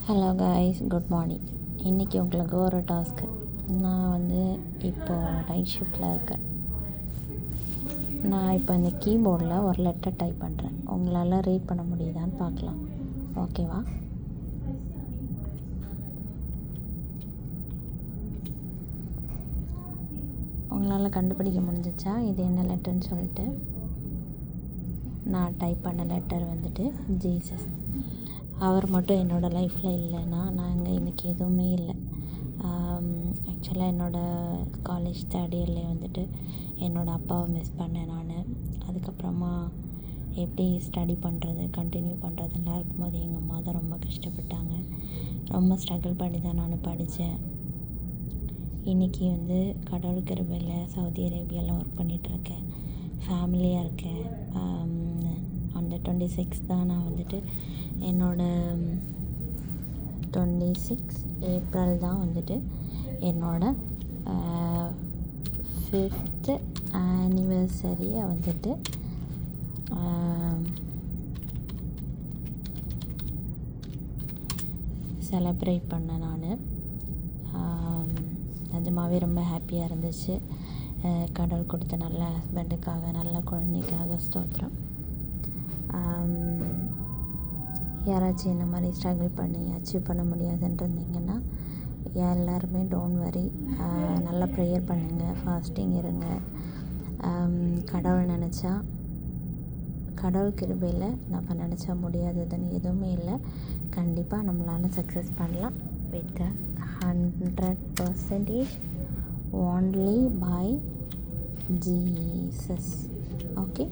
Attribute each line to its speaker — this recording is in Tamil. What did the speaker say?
Speaker 1: Hello guys, good morning. இன்றைக்கி உங்களுக்கு ஒரு டாஸ்க்கு. நான் இப்போது நைட் ஷிஃப்ட்டில் இருக்கேன். நான் இப்போ இந்த கீபோர்டில் ஒரு லெட்டர் டைப் பண்ணுறேன். உங்களால் ரீட் பண்ண முடியுதான்னு பார்க்கலாம். ஓகேவா? உங்களால் கண்டுபிடிக்க முடிஞ்சிச்சா இது என்ன லெட்டர்னு சொல்லிட்டு? நான் டைப் பண்ண லெட்டர் ஜீசஸ். அவர் மட்டும் என்னோடய லைஃப்பில் இல்லைன்னா நாங்கள் இன்றைக்கி எதுவுமே இல்லை. ஆக்சுவலாக என்னோடய காலேஜ் தேர்ட் இயர்லேயே என்னோடய அப்பாவை மிஸ் பண்ணேன் நான். அதுக்கப்புறமா எப்படி ஸ்டடி பண்ணுறது, கண்டினியூ பண்ணுறதுலாம் இருக்கும்போது எங்கள் அம்மா தான் ரொம்ப கஷ்டப்பட்டாங்க. ரொம்ப ஸ்ட்ரகிள் பண்ணி தான் நான் படித்தேன். இன்றைக்கி கடவுள் கிருபையில் சவுதி அரேபியாவில் ஒர்க் பண்ணிகிட்ருக்கேன். ஃபேமிலியாக இருக்கேன். அந்த 26 தான் நான் என்னோடய 26 ஏப்ரல் தான் என்னோடய 5th ஆனிவர்சரியை செலப்ரேட் பண்ணேன் நான். நிஜமாகவே ரொம்ப ஹாப்பியாக இருந்துச்சு. கடவுள் கொடுத்த நல்ல ஹஸ்பண்டுக்காக, நல்ல குழந்தைக்காக ஸ்தோத்திரம். யாராச்சும் இந்த மாதிரி ஸ்ட்ரகிள் பண்ணி அச்சீவ் பண்ண முடியாதுன்னு இருந்தீங்கன்னா எல்லாருமே டோன்ட் வரி, நல்லா ப்ரேயர் பண்ணுங்கள், ஃபாஸ்டிங் இருங்க. கடவுள் நினச்சா, கடவுள் கிருபையில் நம்ம நினச்சா முடியாததுன்னு எதுவுமே இல்லை. கண்டிப்பாக நம்மளால் சக்ஸஸ் பண்ணலாம் with 100% only by Jesus. Okay.